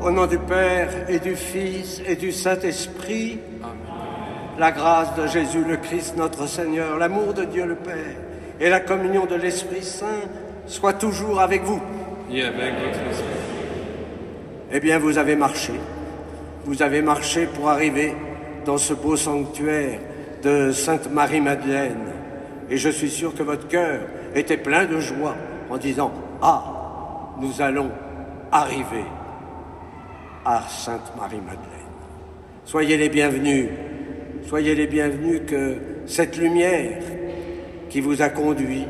Au nom du Père et du Fils et du Saint-Esprit, Amen. la grâce de Jésus le Christ notre Seigneur, l'amour de Dieu le Père et la communion de l'Esprit Saint soient toujours avec vous. Et avec votre esprit. Eh bien, vous avez marché. Vous avez marché pour arriver dans ce beau sanctuaire de Sainte Marie-Madeleine. Et je suis sûr que votre cœur était plein de joie en disant « Ah, nous allons arriver à Sainte Marie-Madeleine. » Soyez les bienvenus. Soyez les bienvenus, que cette lumière qui vous a conduit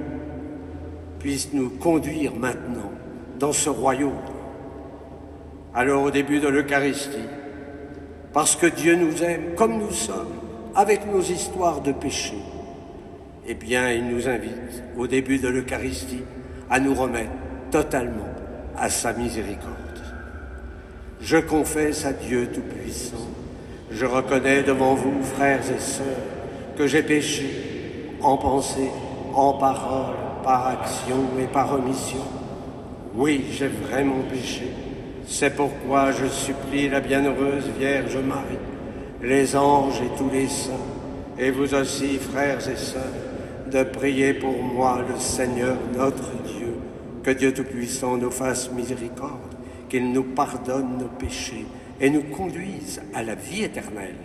puisse nous conduire maintenant dans ce royaume. Alors au début de l'Eucharistie, parce que Dieu nous aime comme nous sommes, avec nos histoires de péché, eh bien il nous invite au début de l'Eucharistie à nous remettre totalement à sa miséricorde. Je confesse à Dieu Tout-Puissant, je reconnais devant vous, frères et sœurs, que j'ai péché en pensée, en parole, par action et par omission. Oui, j'ai vraiment péché. C'est pourquoi je supplie la bienheureuse Vierge Marie, les anges et tous les saints, et vous aussi, frères et sœurs, de prier pour moi le Seigneur notre Dieu, que Dieu Tout-Puissant nous fasse miséricorde, qu'il nous pardonne nos péchés et nous conduise à la vie éternelle.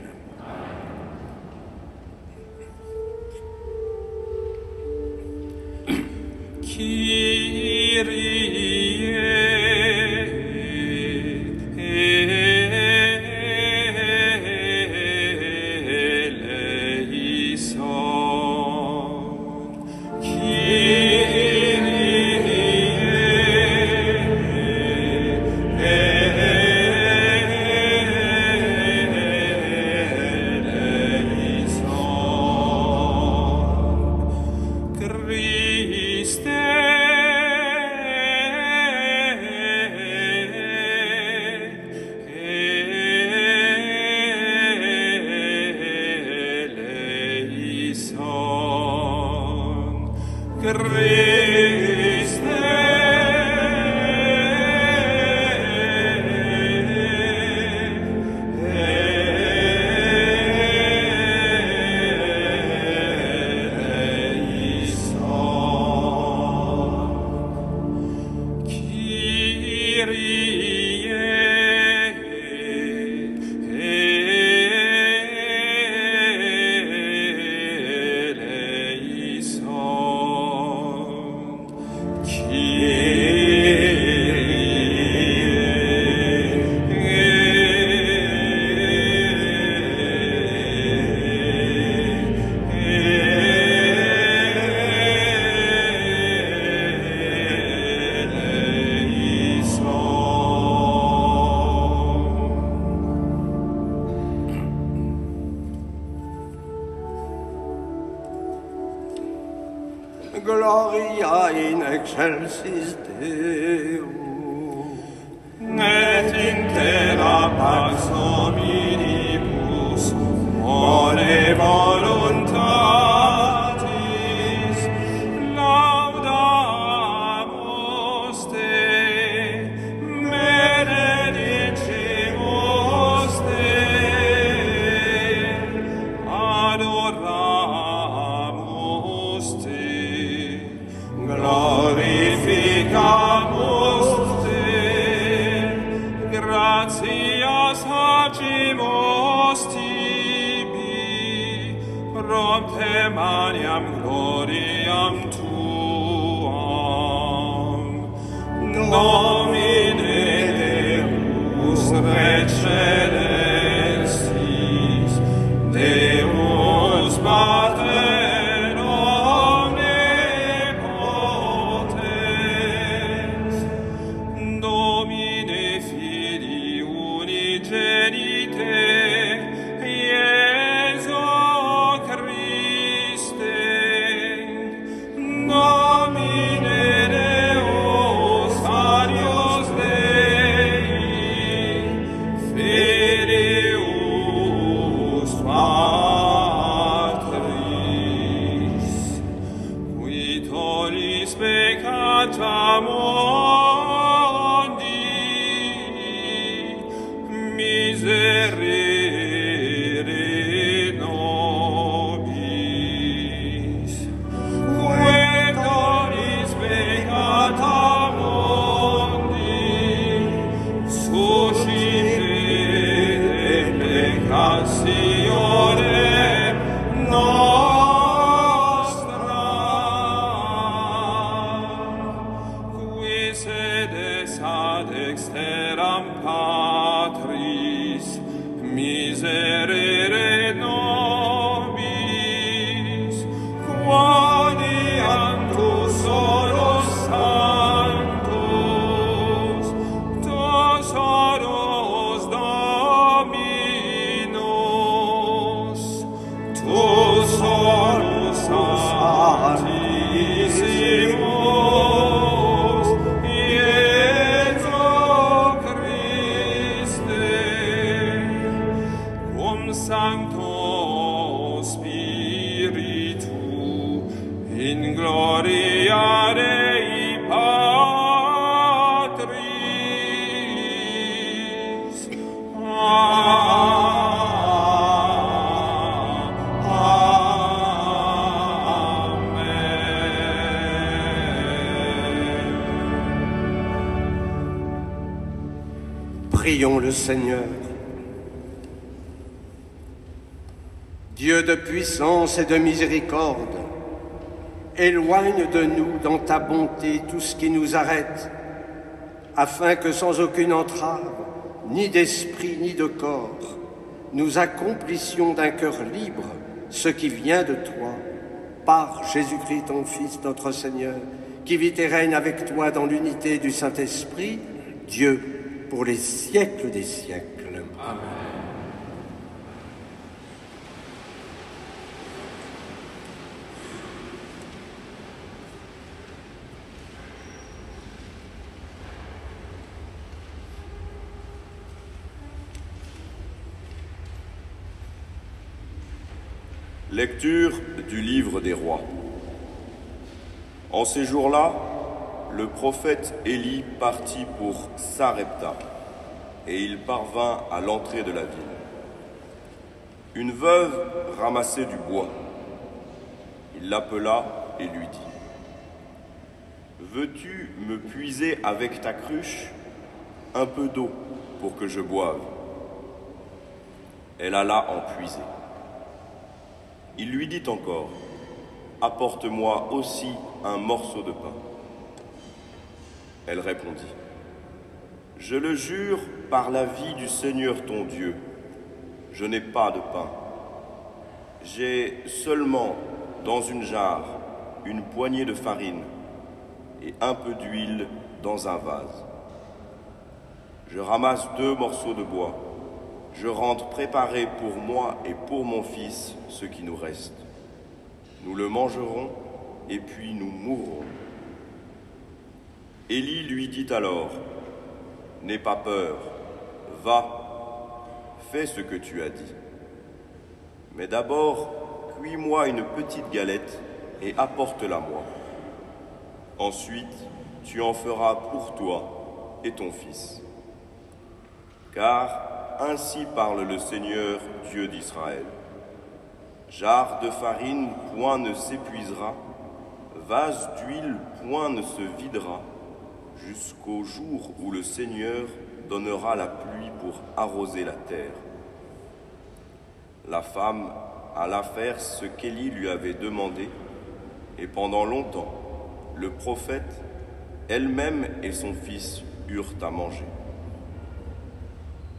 Gloria in excelsis Deo, et in terra pax hominibus, ore voluntatis, laudamus te, benedicimus te, adoramus te, glorificamus te, gratias agimus tibi, prompte maniam gloriam tuam. Domine Deus Recelestis, Deus Pater omnipotens, Domine Filii unigenite, Iesu Christe, Domine Deus, Arius Deus, miserere nobis. Quaeris peccata mundi, suscite peccatione nostra, qui sedes ad exteram Patris, miserere nobis, quoniantus solos sanctus, tesoros Dominus, tesoros Sanctissimus, Iesu Christe, cum Sancto Spiritu, in gloria Dei Patris. Prions le Seigneur. Dieu de puissance et de miséricorde, éloigne de nous dans ta bonté tout ce qui nous arrête, afin que sans aucune entrave, ni d'esprit ni de corps, nous accomplissions d'un cœur libre ce qui vient de toi, par Jésus-Christ ton Fils, notre Seigneur, qui vit et règne avec toi dans l'unité du Saint-Esprit, Dieu, pour les siècles des siècles. Amen. Lecture du livre des rois. En ces jours-là, le prophète Élie partit pour Sarepta, et il parvint à l'entrée de la ville. Une veuve ramassait du bois. Il l'appela et lui dit : « Veux-tu me puiser avec ta cruche un peu d'eau pour que je boive ?» Elle alla en puiser. Il lui dit encore : « Apporte-moi aussi un morceau de pain. » Elle répondit : « Je le jure par la vie du Seigneur ton Dieu, je n'ai pas de pain. J'ai seulement dans une jarre une poignée de farine et un peu d'huile dans un vase. Je ramasse 2 morceaux de bois. Je rentre préparer pour moi et pour mon fils ce qui nous reste. Nous le mangerons et puis nous mourrons. » Élie lui dit alors : « N'aie pas peur, va, fais ce que tu as dit. Mais d'abord, cuis-moi une petite galette et apporte-la-moi. Ensuite, tu en feras pour toi et ton fils. Car ainsi parle le Seigneur, Dieu d'Israël. Jarre de farine, point ne s'épuisera, vase d'huile, point ne se videra, jusqu'au jour où le Seigneur donnera la pluie pour arroser la terre. » La femme alla faire ce qu'Élie lui avait demandé, et pendant longtemps, le prophète, elle-même et son fils eurent à manger.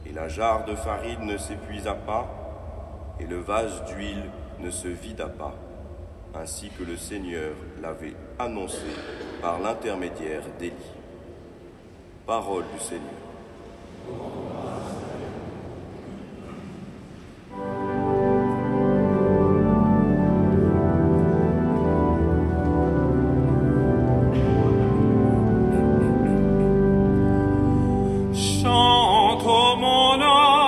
Et la jarre de farine ne s'épuisa pas, et le vase d'huile ne se vida pas, ainsi que le Seigneur l'avait annoncé par l'intermédiaire d'Élie. Parole du Seigneur. Chante mon âme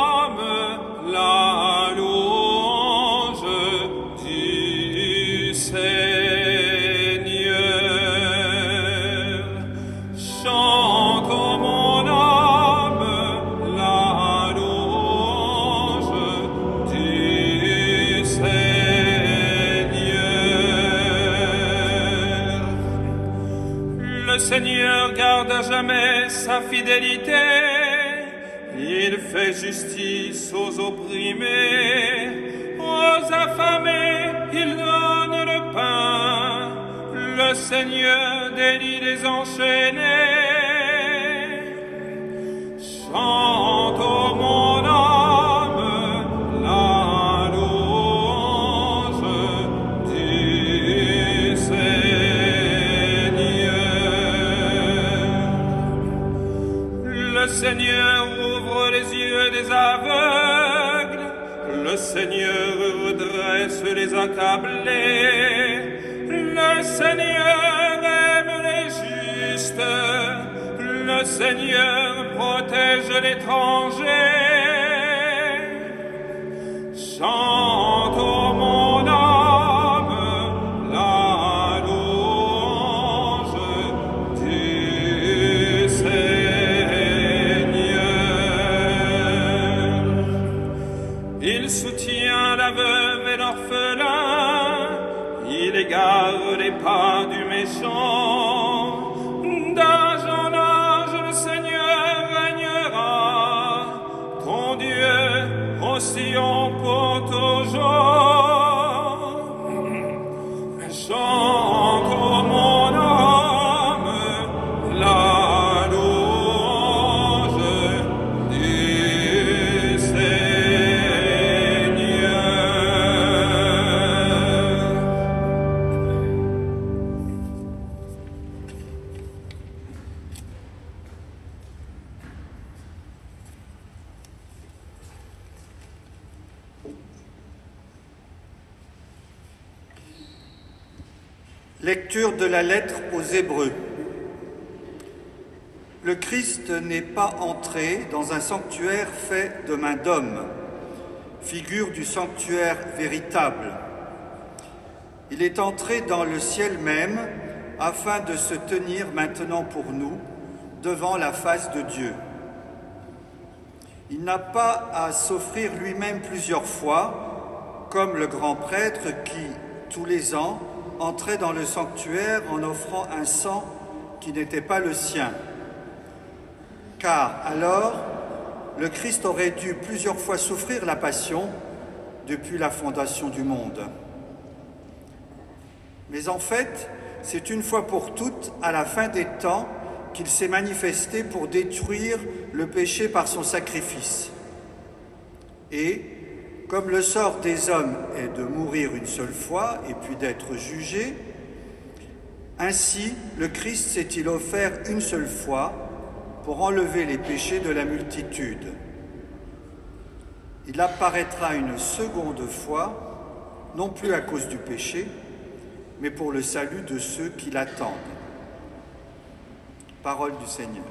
connaît sa fidélité. Il fait justice aux opprimés, aux affamés, il donne le pain. Le Seigneur délie les enchaînés. Chante, ô mon âme, la louange du Seigneur. Le Seigneur ouvre les yeux des aveugles, le Seigneur redresse les accablés, le Seigneur aime les justes, le Seigneur protège l'étranger. Chante, ô mon âme, la louange du Seigneur. Il soutient la veuve et l'orphelin, il égare les pas du méchant. D'âge en âge, le Seigneur régnera. Ton Dieu, ô Sion, pour toujours. Chante, ô mon âme, la louange du Seigneur. Lecture de la lettre aux Hébreux. Le Christ n'est pas entré dans un sanctuaire fait de main d'homme, figure du sanctuaire véritable. Il est entré dans le ciel même afin de se tenir maintenant pour nous devant la face de Dieu. Il n'a pas à s'offrir lui-même plusieurs fois, comme le grand prêtre qui, tous les ans, entrait dans le sanctuaire en offrant un sang qui n'était pas le sien. Car alors, le Christ aurait dû plusieurs fois souffrir la passion depuis la fondation du monde. Mais en fait, c'est une fois pour toutes, à la fin des temps, qu'il s'est manifesté pour détruire le péché par son sacrifice. Et, comme le sort des hommes est de mourir une seule fois et puis d'être jugé, ainsi le Christ s'est-il offert une seule fois pour enlever les péchés de la multitude. Il apparaîtra une seconde fois, non plus à cause du péché, mais pour le salut de ceux qui l'attendent. Parole du Seigneur.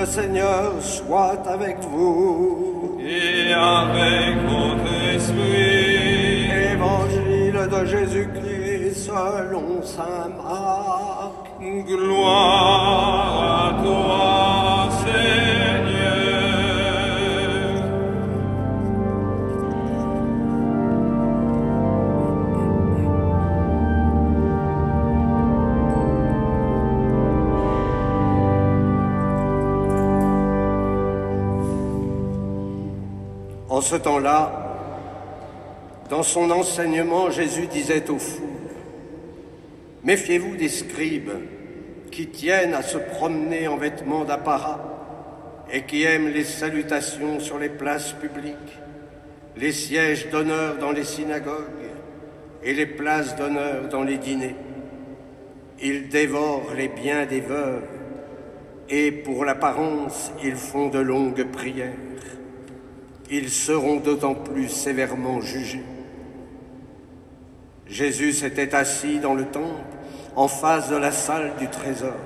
Seigneur soit avec vous. Et avec votre esprit. Évangile de Jésus-Christ selon saint Marc. Gloire à toi, Seigneur. En ce temps-là, Dans son enseignement, Jésus disait aux foules, « Méfiez-vous des scribes qui tiennent à se promener en vêtements d'apparat et qui aiment les salutations sur les places publiques, les sièges d'honneur dans les synagogues et les places d'honneur dans les dîners. Ils dévorent les biens des veuves et pour l'apparence, ils font de longues prières. Ils seront d'autant plus sévèrement jugés. » Jésus s'était assis dans le temple, en face de la salle du trésor,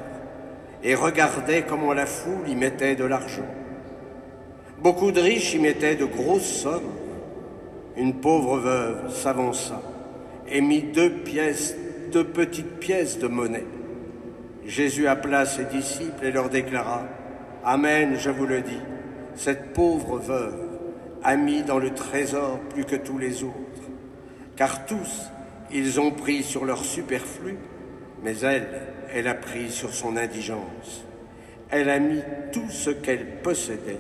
et regardait comment la foule y mettait de l'argent. Beaucoup de riches y mettaient de grosses sommes. Une pauvre veuve s'avança et mit deux petites pièces de monnaie. Jésus appela ses disciples et leur déclara, « Amen, je vous le dis, cette pauvre veuve a mis dans le trésor plus que tous les autres, car tous, ils ont pris sur leur superflu, mais elle a pris sur son indigence. Elle a mis tout ce qu'elle possédait,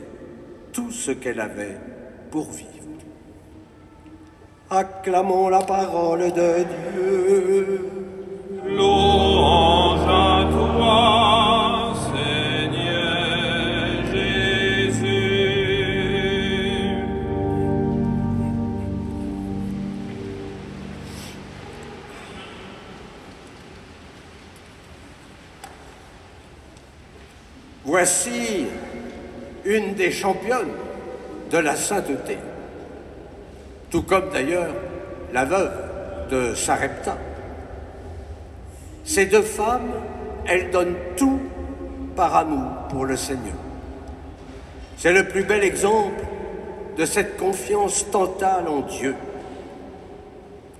tout ce qu'elle avait pour vivre. » Acclamons la parole de Dieu. Louange à toi, Seigneur Jésus. Voici une des championnes de la sainteté, tout comme d'ailleurs la veuve de Sarepta. Ces deux femmes, elles donnent tout par amour pour le Seigneur. C'est le plus bel exemple de cette confiance totale en Dieu.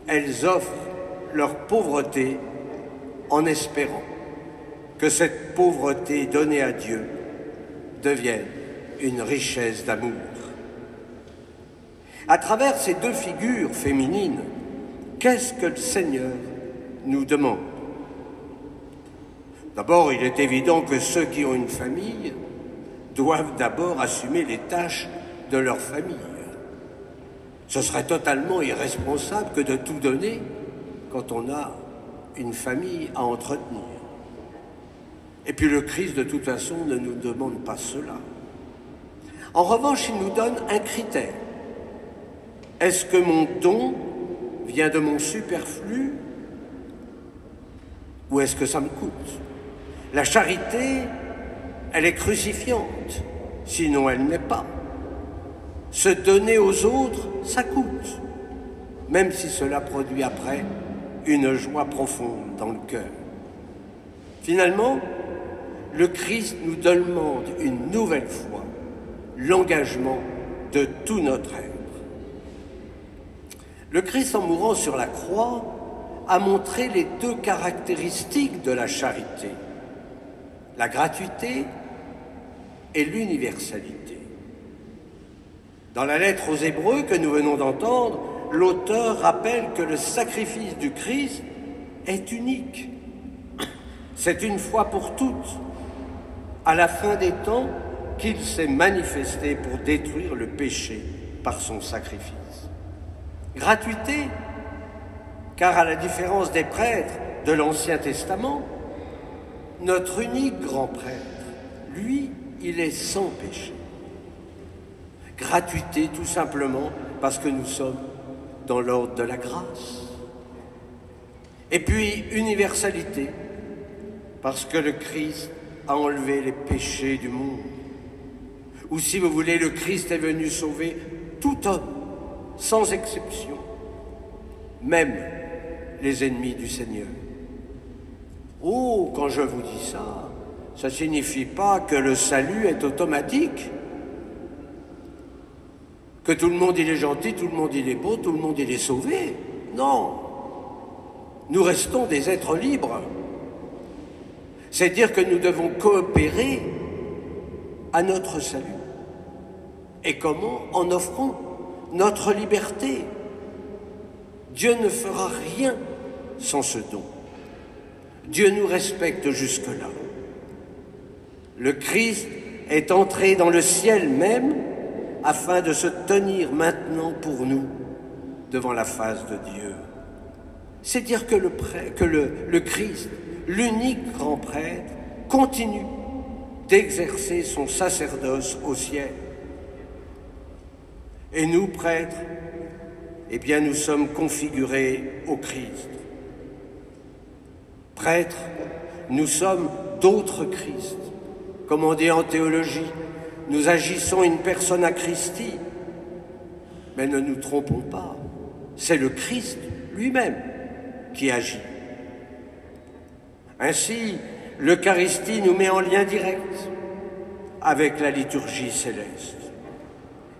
Elles offrent leur pauvreté en espérant que cette pauvreté donnée à Dieu devienne une richesse d'amour. À travers ces deux figures féminines, qu'est-ce que le Seigneur nous demande? D'abord, il est évident que ceux qui ont une famille doivent d'abord assumer les tâches de leur famille. Ce serait totalement irresponsable que de tout donner quand on a une famille à entretenir. Et puis le Christ, de toute façon, ne nous demande pas cela. En revanche, il nous donne un critère. Est-ce que mon don vient de mon superflu ou est-ce que ça me coûte? La charité, elle est crucifiante, sinon elle n'est pas. Se donner aux autres, ça coûte, même si cela produit après une joie profonde dans le cœur. Finalement, le Christ nous demande une nouvelle fois l'engagement de tout notre être. Le Christ, en mourant sur la croix, a montré les deux caractéristiques de la charité, la gratuité et l'universalité. Dans la lettre aux Hébreux que nous venons d'entendre, l'auteur rappelle que le sacrifice du Christ est unique. C'est une fois pour toutes, à la fin des temps, qu'il s'est manifesté pour détruire le péché par son sacrifice. Gratuité, car à la différence des prêtres de l'Ancien Testament, notre unique grand prêtre, lui, il est sans péché. Gratuité, tout simplement, parce que nous sommes dans l'ordre de la grâce. Et puis, universalité, parce que le Christ a enlevé les péchés du monde. Ou si vous voulez, le Christ est venu sauver tout homme, sans exception, même les ennemis du Seigneur. Oh, quand je vous dis ça, ça ne signifie pas que le salut est automatique, que tout le monde il est gentil, tout le monde il est beau, tout le monde il est sauvé. Non, nous restons des êtres libres. C'est dire que nous devons coopérer à notre salut. Et comment? En offrant notre liberté. Dieu ne fera rien sans ce don. Dieu nous respecte jusque-là. Le Christ est entré dans le ciel même afin de se tenir maintenant pour nous devant la face de Dieu. C'est dire que le Christ, l'unique grand prêtre, continue d'exercer son sacerdoce au ciel. Et nous, prêtres, eh bien, nous sommes configurés au Christ. Prêtres, nous sommes d'autres Christ. Comme on dit en théologie, nous agissons une persona Christi. Mais ne nous trompons pas, c'est le Christ lui-même qui agit. Ainsi, l'Eucharistie nous met en lien direct avec la liturgie céleste.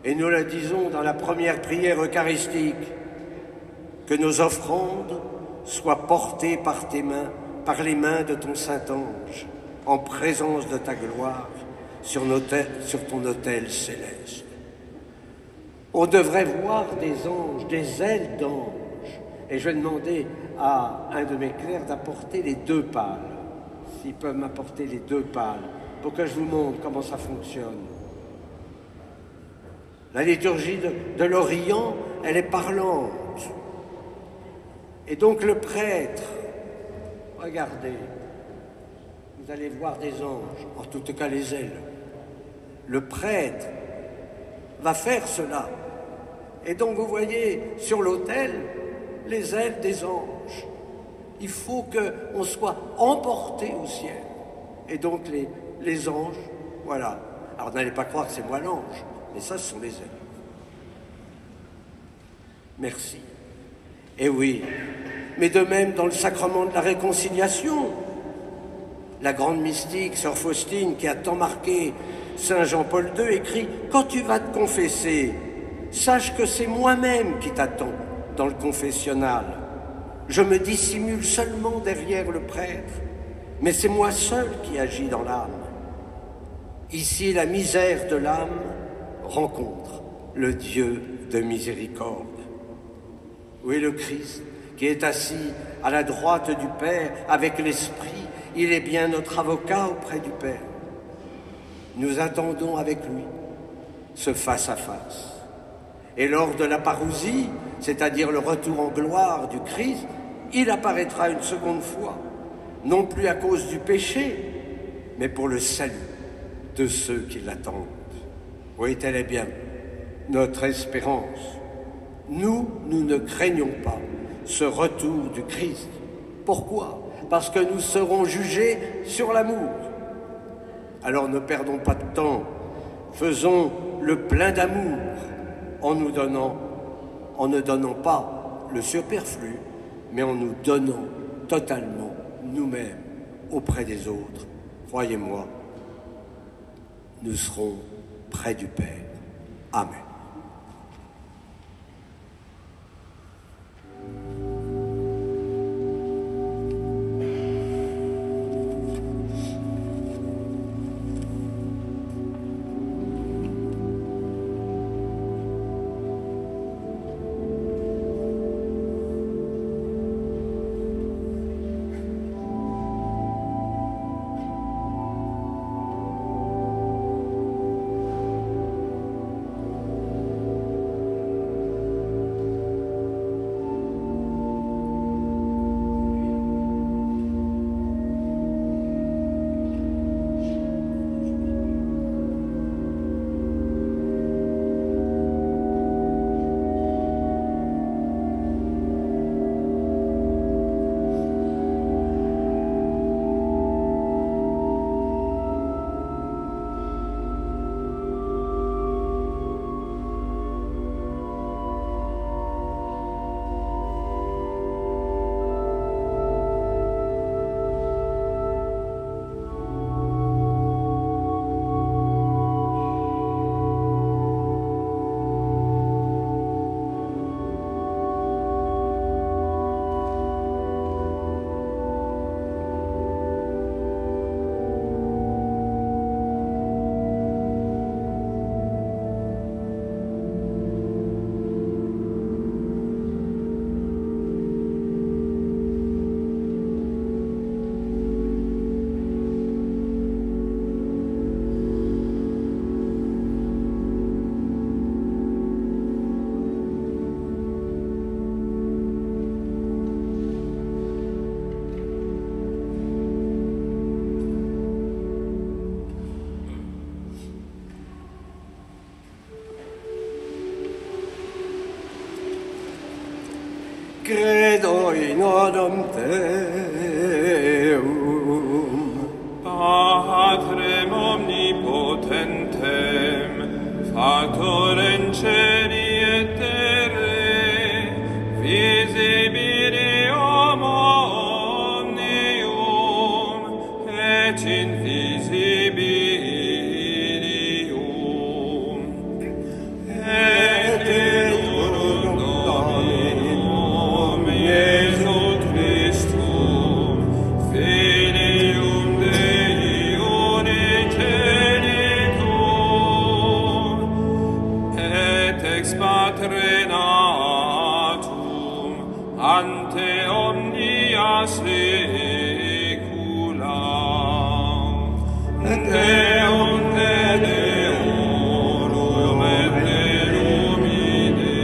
Et nous le disons dans la première prière eucharistique, que nos offrandes soient portées par tes mains, par les mains de ton Saint-Ange, en présence de ta gloire, sur ton autel céleste. On devrait voir des anges, des ailes d'anges. Et je vais demander à un de mes clercs d'apporter les 2 pâles, s'ils peuvent m'apporter les 2 pâles, pour que je vous montre comment ça fonctionne. La liturgie de l'Orient, elle est parlante. Et donc le prêtre, regardez, vous allez voir des anges, en tout cas les ailes. Le prêtre va faire cela. Et donc vous voyez sur l'autel les ailes des anges. Il faut qu'on soit emporté au ciel. Et donc les anges, voilà. Alors n'allez pas croire que c'est moi l'ange, mais ça, ce sont les ailes. Merci. Et oui, mais de même dans le sacrement de la réconciliation, la grande mystique, sœur Faustine, qui a tant marqué Saint Jean-Paul II, écrit « Quand tu vas te confesser, sache que c'est moi-même qui t'attends dans le confessionnal. Je me dissimule seulement derrière le prêtre, mais c'est moi seul qui agis dans l'âme. Ici, la misère de l'âme rencontre le Dieu de miséricorde. Oui, le Christ, qui est assis à la droite du Père avec l'Esprit, il est bien notre avocat auprès du Père. Nous attendons avec lui ce face-à-face. Et lors de la parousie, c'est-à-dire le retour en gloire du Christ, il apparaîtra une seconde fois, non plus à cause du péché, mais pour le salut de ceux qui l'attendent. Oui, telle est bien notre espérance. Nous ne craignons pas ce retour du Christ. Pourquoi? Parce que nous serons jugés sur l'amour. Alors ne perdons pas de temps, faisons le plein d'amour en ne donnant pas le superflu, mais en nous donnant totalement nous-mêmes auprès des autres. Croyez-moi, nous serons près du Père. Amen. in odum Teum. Patrem omnipotentem, Factorem celi et terrae, visibilium omnium, et invisibilium, et in Dominum Iesu Christum, Filium Dei unigenitum, et ex Patre natum, ante omnia saecula. Deum te Deorum et Derumine,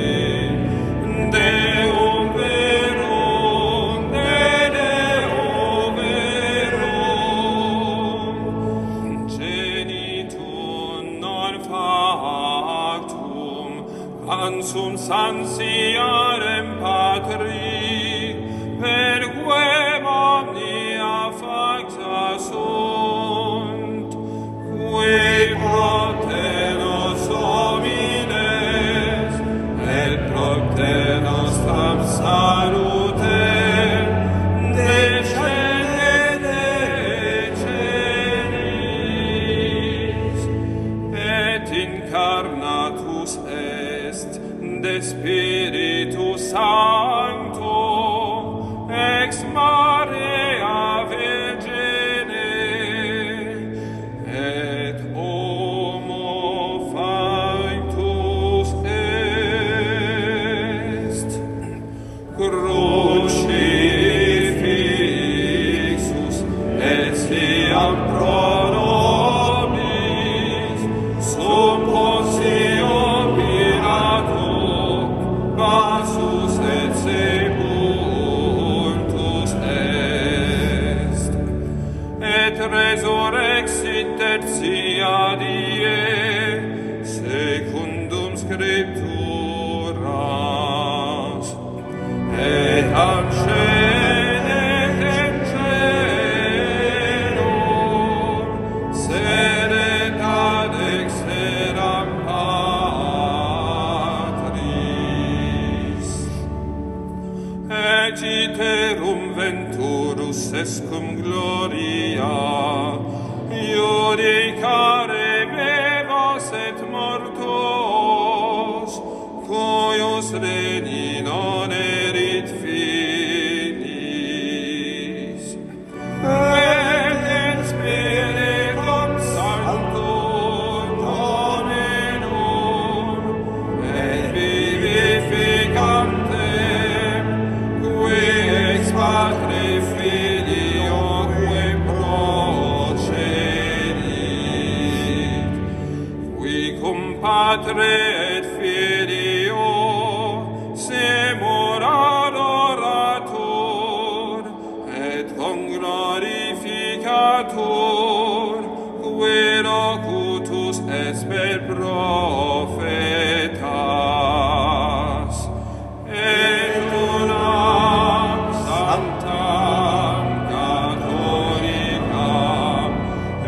Deum verum, de Deo verum, genitum non factum, ansum sansiarem Patri, per quem omnia facta sunt, qui protenos homines, et protenos tam salutem, descende celis, et incarnatus est de Spiritus Sancto, ex Maria Virgine, et homo factus est, crucifixus etiam pro nobis, sub Pontio Pilato, passus et sepultus est, et resurrexit tertia die, secundum Scripturas, et ascendit in caelum, sedet ad exteram Patris, et iterum venturus escum gloria, iudicare vivos et mortos, cuius regni non erit finis. Et in Spiritum Sanctum Dominum, et vivificantem, qui ex Patre Filioque procedit, qui cum Patre et Filio semur adoratur, et conglorificatur, qui locutus es per profetas, et unam sanctam catholicam,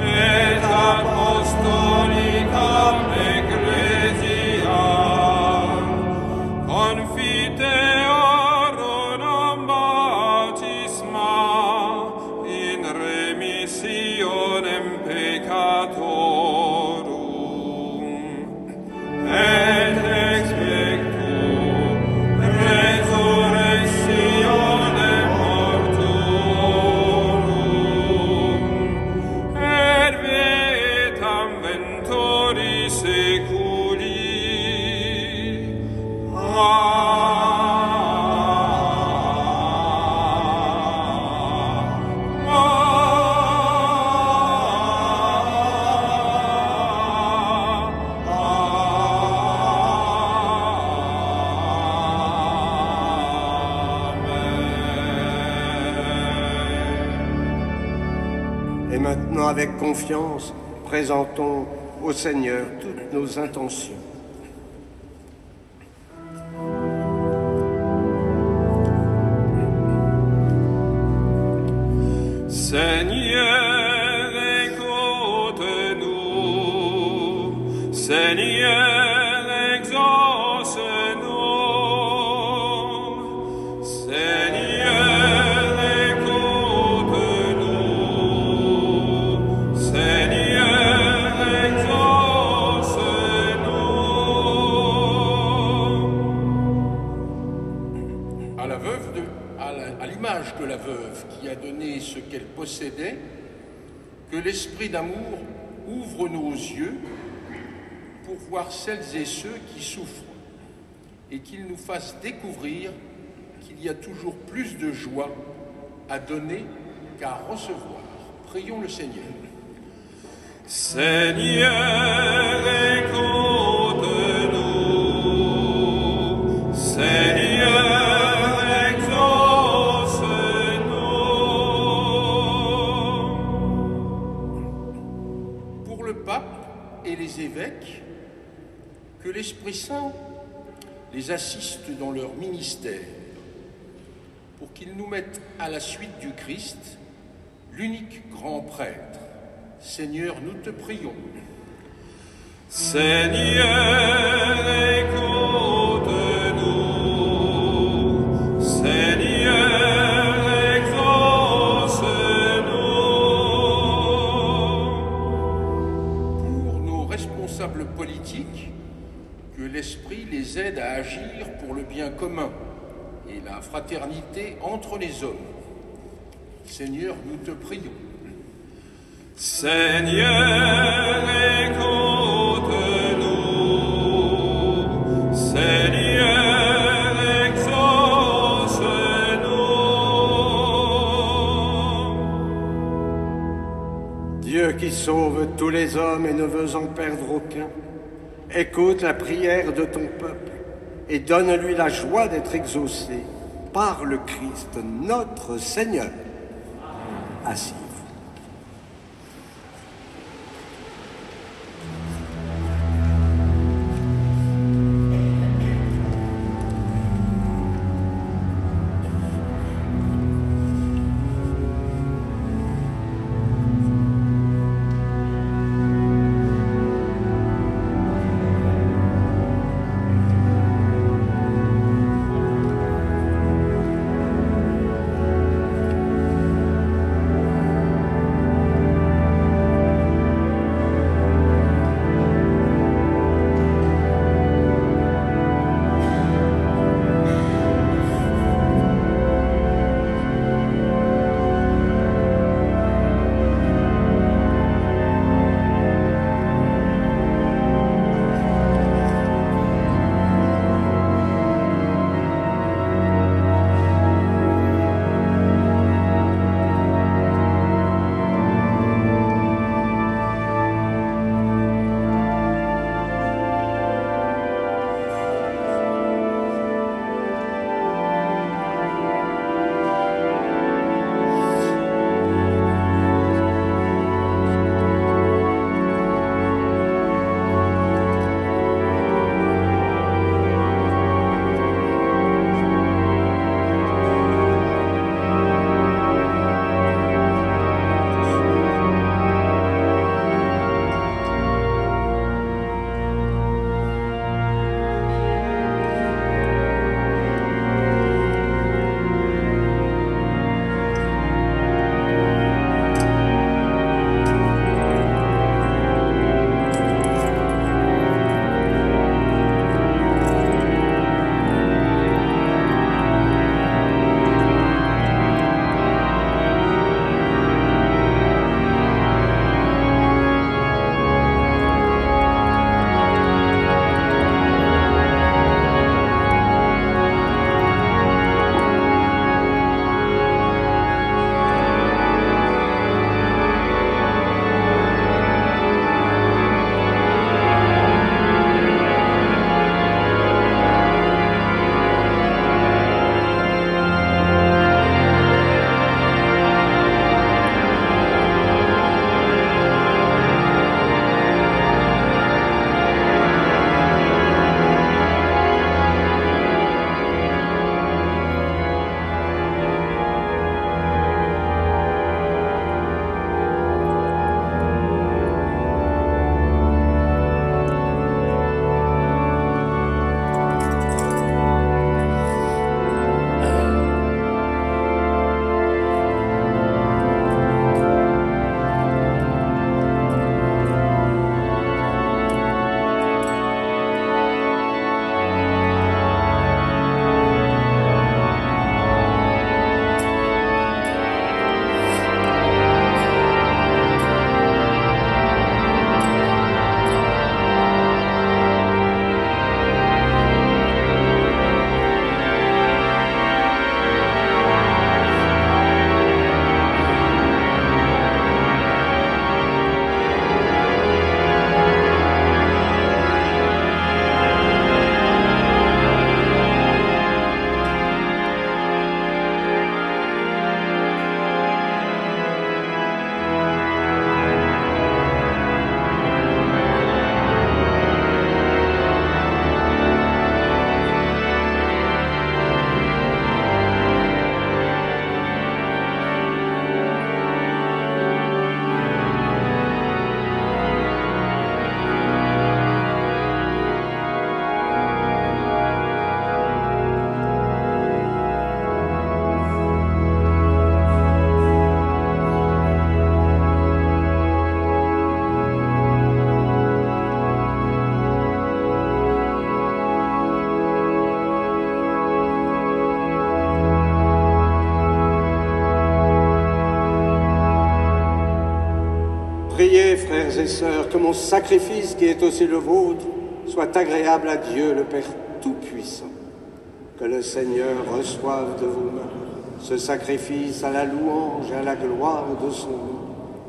et apostolicam ecclesiam, confiteorum baptisma in remissionem peccatorum, et expectu resurrectionem mortuorum, et vietam venturi seculi. Et maintenant, avec confiance, présentons au Seigneur toutes nos intentions. Seigneur, écoute-nous. Seigneur, exauce-nous. Seigneur, écoute-nous. Seigneur, exauce-nous. À l'image de la veuve qui a donné ce qu'elle possédait, que l'esprit d'amour ouvre nos yeux pour voir celles et ceux qui souffrent et qu'il nous fasse découvrir qu'il y a toujours plus de joie à donner qu'à recevoir. Prions le Seigneur. Seigneur, écoute-nous. Seigneur, exauce-nous. Pour le pape et les évêques, que l'Esprit Saint les assiste dans leur ministère, pour qu'ils nous mettent à la suite du Christ, l'unique grand prêtre. Seigneur, nous te prions. Seigneur, écoute-nous. Seigneur, exauce-nous. Pour nos responsables politiques, que l'Esprit les aide à agir pour le bien commun et la fraternité entre les hommes. Seigneur, nous te prions. Seigneur, écoute-nous. Seigneur, exauce-nous. Dieu qui sauve tous les hommes et ne veut en perdre aucun, écoute la prière de ton peuple et donne-lui la joie d'être exaucé par le Christ, notre Seigneur. Assis. Priez, frères et sœurs, que mon sacrifice, qui est aussi le vôtre, soit agréable à Dieu, le Père Tout-Puissant. Que le Seigneur reçoive de vos mains ce sacrifice à la louange et à la gloire de son nom,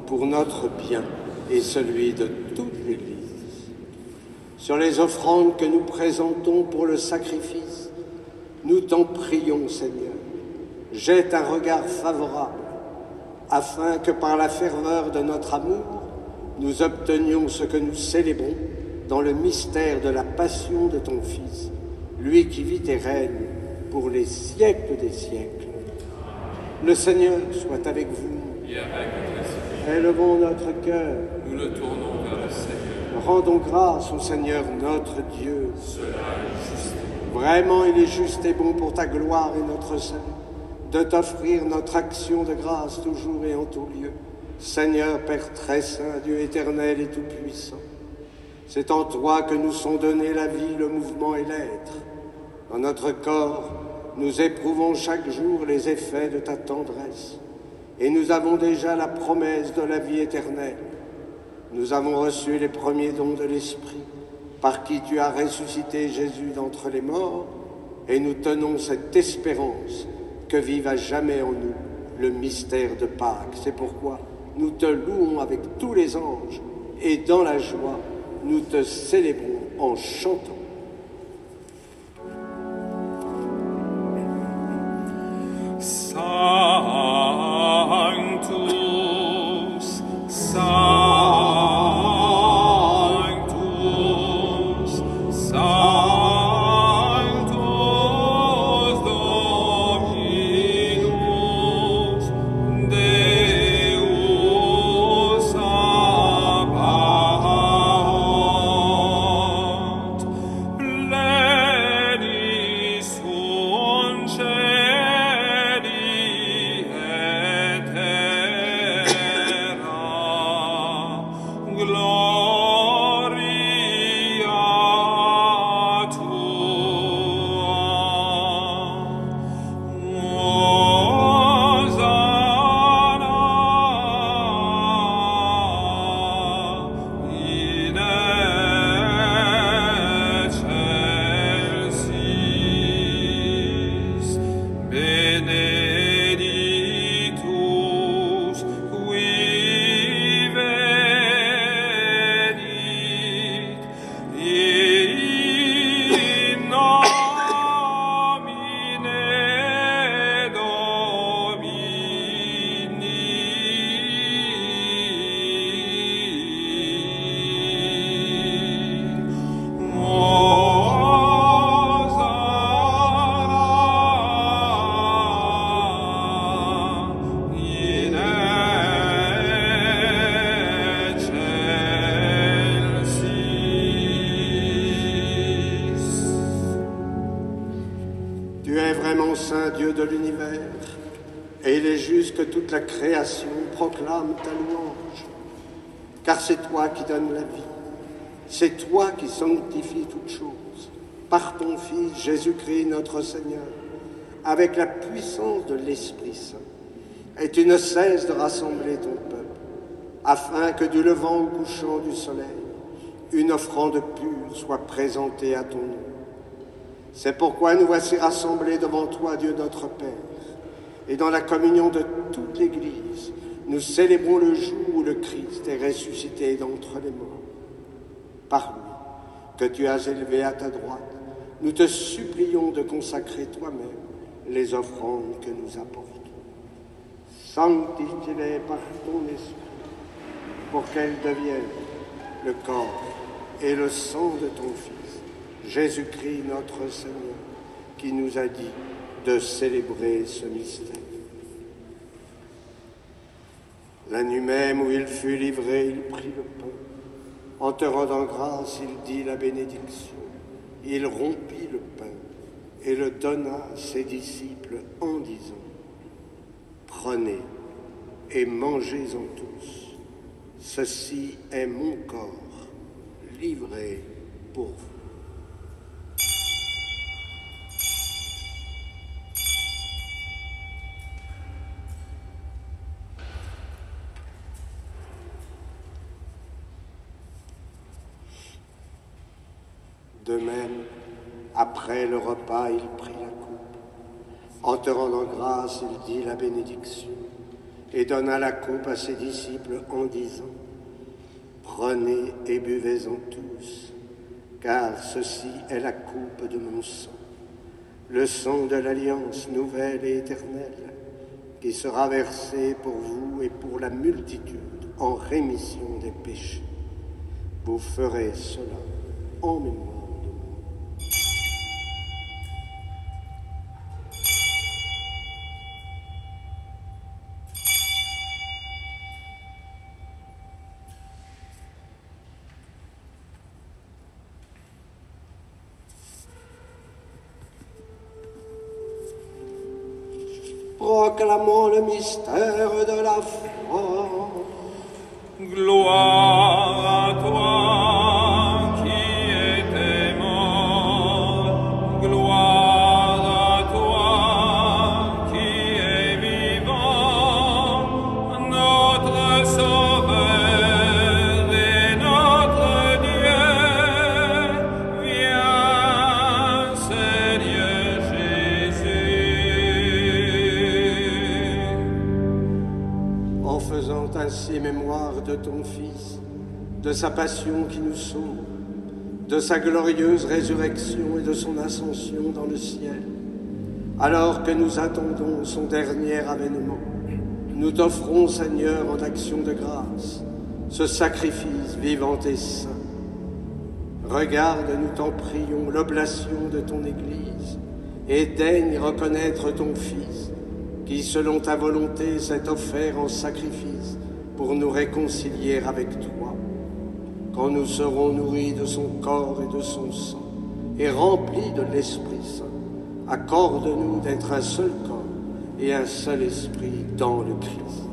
pour notre bien et celui de toute l'Église. Sur les offrandes que nous présentons pour le sacrifice, nous t'en prions, Seigneur, jette un regard favorable, afin que par la ferveur de notre amour, nous obtenions ce que nous célébrons dans le mystère de la passion de ton Fils, lui qui vit et règne pour les siècles des siècles. Le Seigneur soit avec vous. Et avec votre esprit. Élevons notre cœur. Nous le tournons vers le Seigneur. Rendons grâce au Seigneur notre Dieu. Cela est juste. Vraiment, il est juste et bon pour ta gloire et notre salut, de t'offrir notre action de grâce toujours et en tout lieu. Seigneur, Père très saint, Dieu éternel et tout-puissant, c'est en toi que nous sont donnés la vie, le mouvement et l'être. Dans notre corps, nous éprouvons chaque jour les effets de ta tendresse, et nous avons déjà la promesse de la vie éternelle. Nous avons reçu les premiers dons de l'Esprit, par qui tu as ressuscité Jésus d'entre les morts, et nous tenons cette espérance que vive à jamais en nous le mystère de Pâques. C'est pourquoi nous te louons avec tous les anges, et dans la joie, nous te célébrons en chantant. Sanctus, Sanctus, Sanctus Dominus, Deus Sabaoth, pleni sunt celi et terra, gloria tua. Hosanna in excelsis, benedictus qui venit in nomine Domini. Hosanna in excelsis. Tu es vraiment saint, Dieu de l'univers, et il est juste que toute la création proclame ta louange, car c'est toi qui donnes la vie, c'est toi qui sanctifies toutes choses, par ton Fils Jésus-Christ notre Seigneur, avec la puissance de l'Esprit Saint. Et tu ne cesses de rassembler ton peuple, afin que du levant au couchant du soleil, une offrande pure soit présentée à ton nom. C'est pourquoi nous voici rassemblés devant toi, Dieu notre Père, et dans la communion de toute l'Église, nous célébrons le jour où le Christ est ressuscité d'entre les morts. Par lui, que tu as élevé à ta droite, nous te supplions de consacrer toi-même les offrandes que nous apportons. Sanctifie-les par ton esprit, pour qu'elles deviennent le corps et le sang de ton Fils, Jésus-Christ notre Seigneur, qui nous a dit de célébrer ce mystère. La nuit même où il fut livré, il prit le pain. En te rendant grâce, il dit la bénédiction. Il rompit le pain et le donna à ses disciples en disant : Prenez et mangez-en tous. Ceci est mon corps, livré pour vous. De même, après le repas, il prit la coupe. En te rendant grâce, il dit la bénédiction et donna la coupe à ses disciples en disant: Prenez et buvez-en tous, car ceci est la coupe de mon sang, le sang de l'alliance nouvelle et éternelle, qui sera versé pour vous et pour la multitude en rémission des péchés. Vous ferez cela en mémoire de moi. Proclamons le mystère de la foi. Gloire à toi qui étais mort, gloire à toi qui es vivant, notre Sauveur et notre Dieu. Viens, Seigneur Jésus. En faisant ainsi mémoire de ton Fils, de sa passion qui nous sauve, de sa glorieuse résurrection et de son ascension dans le ciel, alors que nous attendons son dernier avènement, nous t'offrons, Seigneur, en action de grâce, ce sacrifice vivant et saint. Regarde, nous t'en prions, l'oblation de ton Église, et daigne reconnaître ton Fils, qui, selon ta volonté, s'est offert en sacrifice pour nous réconcilier avec toi. Quand nous serons nourris de son corps et de son sang, et remplis de l'Esprit Saint, accorde-nous d'être un seul corps et un seul esprit dans le Christ.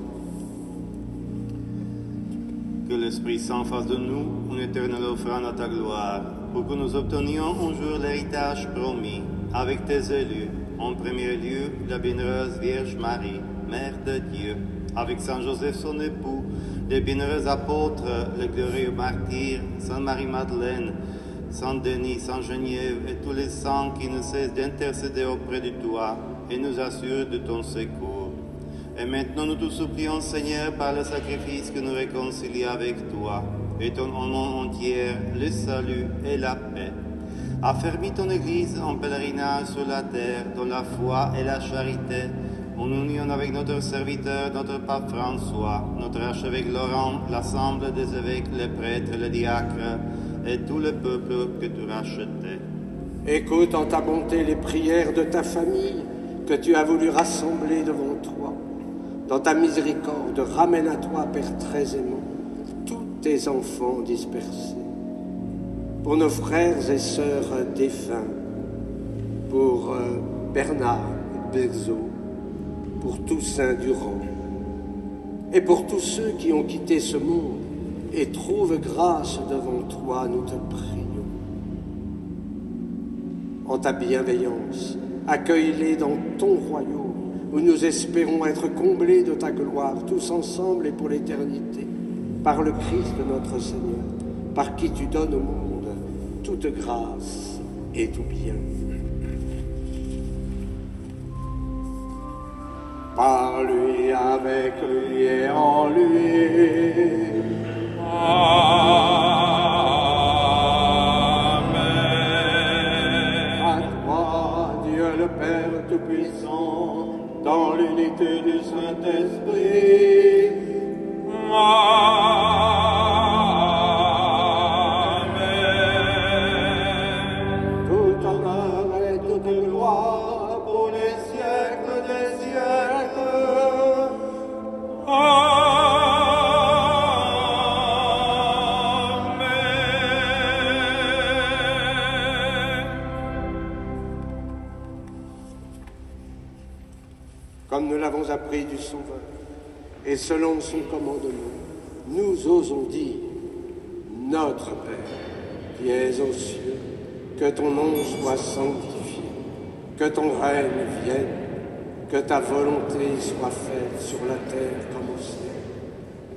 Que l'Esprit Saint fasse de nous une éternelle offrande à ta gloire, pour que nous obtenions un jour l'héritage promis, avec tes élus, en premier lieu la bienheureuse Vierge Marie, Mère de Dieu, avec Saint Joseph son époux, les bienheureux apôtres, les glorieux martyrs, Sainte Marie-Madeleine, Saint Denis, Saint Geneviève et tous les saints qui ne cessent d'intercéder auprès de toi et nous assurent de ton secours. Et maintenant nous te supplions, Seigneur, par le sacrifice que nous réconcilions avec toi, et ton nom entier, le salut et la paix. Affermis ton Église en pèlerinage sur la terre, dans la foi et la charité, en union avec notre serviteur, notre pape François, notre archevêque Laurent, l'assemblée des évêques, les prêtres, les diacres, et tout le peuple que tu rachetais. Écoute en ta bonté les prières de ta famille que tu as voulu rassembler devant toi. Dans ta miséricorde, ramène à toi, Père très aimant, tous tes enfants dispersés. Pour nos frères et sœurs défunts, pour Bernard Berzeau, pour Toussaint Durand, et pour tous ceux qui ont quitté ce monde et trouvent grâce devant toi, nous te prions. En ta bienveillance, accueille-les dans ton royaume, où nous espérons être comblés de ta gloire, tous ensemble et pour l'éternité, par le Christ notre Seigneur, par qui tu donnes au monde toute grâce et tout bien. Par lui, avec lui et en lui. Amen. À toi, Dieu le Père Tout-Puissant, dans l'unité du Saint-Esprit. Amen. Tout honneur et toute gloire pour les siècles des siècles. Comme nous l'avons appris du Sauveur, et selon son commandement, nous osons dire: Notre Père, qui es aux cieux, que ton nom soit sanctifié, que ton règne vienne, que ta volonté soit faite sur la terre comme au ciel.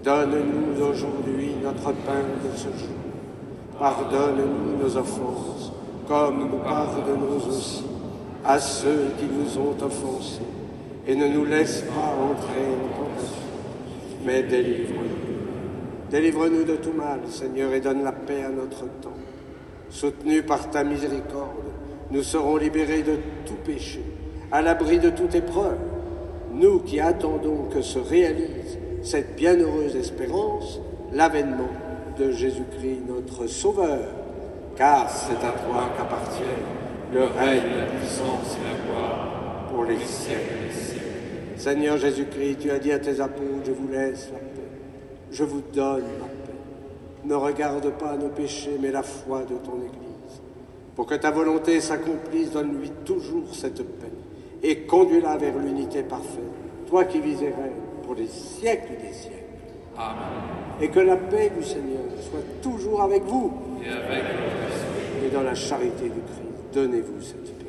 Donne-nous aujourd'hui notre pain de ce jour. Pardonne-nous nos offenses, comme nous pardonnons aussi à ceux qui nous ont offensés. Et ne nous laisse pas entrer en tentation, mais délivre-nous. Délivre-nous de tout mal, Seigneur, et donne la paix à notre temps. Soutenus par ta miséricorde, nous serons libérés de tout péché, à l'abri de toute épreuve. Nous qui attendons que se réalise cette bienheureuse espérance, l'avènement de Jésus-Christ, notre Sauveur. Car c'est à toi qu'appartiennent le règne, la puissance et la gloire pour les siècles des siècles. Seigneur Jésus-Christ, tu as dit à tes apôtres, je vous laisse la paix, je vous donne la paix. Ne regarde pas nos péchés, mais la foi de ton Église. Pour que ta volonté s'accomplisse, donne-lui toujours cette paix et conduis-la vers l'unité parfaite, toi qui vis et règnes pour les siècles des siècles. Amen. Et que la paix du Seigneur soit toujours avec vous. Et avec votre esprit. Et dans la charité du Christ, donnez-vous cette paix.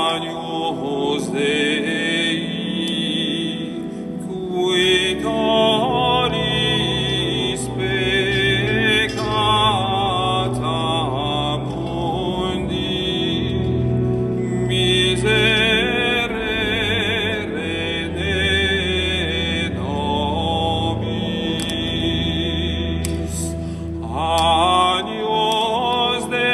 Agnus Dei, qui tollis peccata mundi, miserere nobis. Agnus Dei,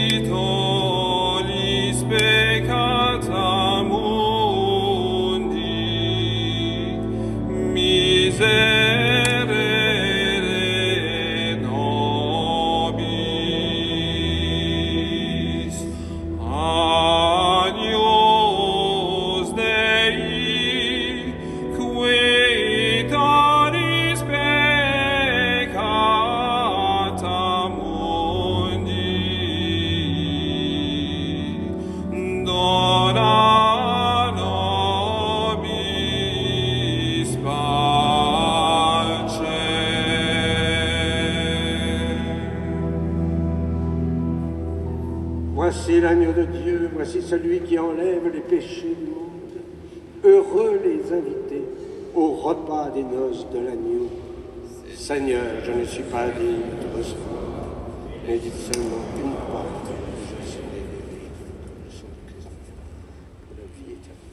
qui tollis peccata mundi, miserere nobis. Agnus Dei, qui tollis peccata mundi, dona nobis pace. Voici l'agneau de Dieu, voici celui qui enlève les péchés du monde. Heureux les invités au repas des noces de l'agneau. Seigneur, je ne suis pas digne de te recevoir, mais dites seulement une parole, et je serai guéri. Le sang de Christ pour la vie éternelle.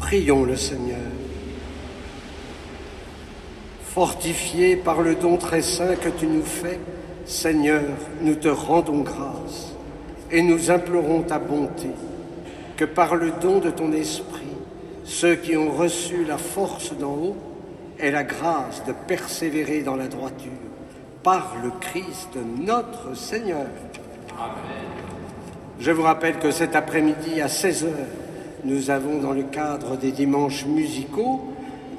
Prions le Seigneur. Fortifiés par le don très saint que tu nous fais, Seigneur, nous te rendons grâce et nous implorons ta bonté, que par le don de ton esprit, ceux qui ont reçu la force d'en haut aient la grâce de persévérer dans la droiture, par le Christ notre Seigneur. Amen. Je vous rappelle que cet après-midi à 16h, nous avons dans le cadre des dimanches musicaux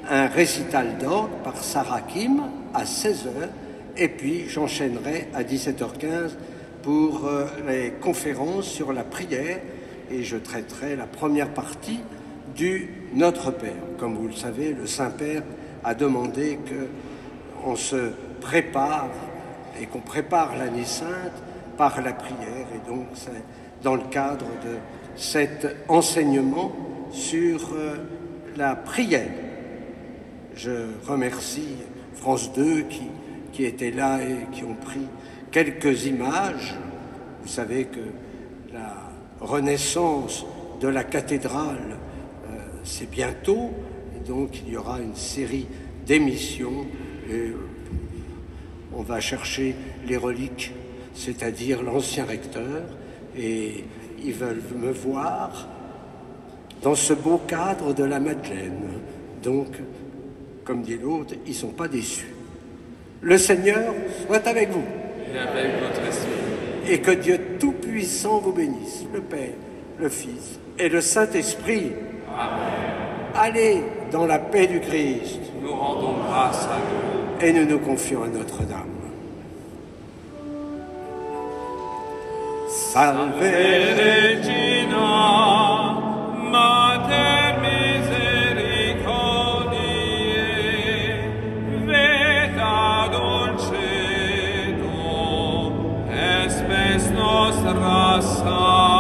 un récital d'orgue par Sarah Kim à 16h, et puis j'enchaînerai à 17h15 pour les conférences sur la prière, et je traiterai la première partie du Notre Père. Comme vous le savez, le Saint-Père a demandé qu'on se prépare et qu'on prépare l'année sainte par la prière, et donc c'est dans le cadre de cet enseignement sur la prière. Je remercie France 2 qui était là et qui ont pris quelques images. Vous savez que la renaissance de la cathédrale, c'est bientôt, et donc il y aura une série d'émissions. Et on va chercher les reliques, c'est-à-dire l'ancien recteur, et ils veulent me voir dans ce beau cadre de la Madeleine. Donc, comme dit l'autre, ils ne sont pas déçus. Le Seigneur soit avec vous. Et avec votre esprit. Et que Dieu Tout-Puissant vous bénisse, le Père, le Fils et le Saint-Esprit. Amen. Allez dans la paix du Christ. Nous rendons grâce à Dieu. Et nous nous confions à Notre-Dame. Salve Regina, Mater misericordiae, veta dulcedo, espes nostra salve.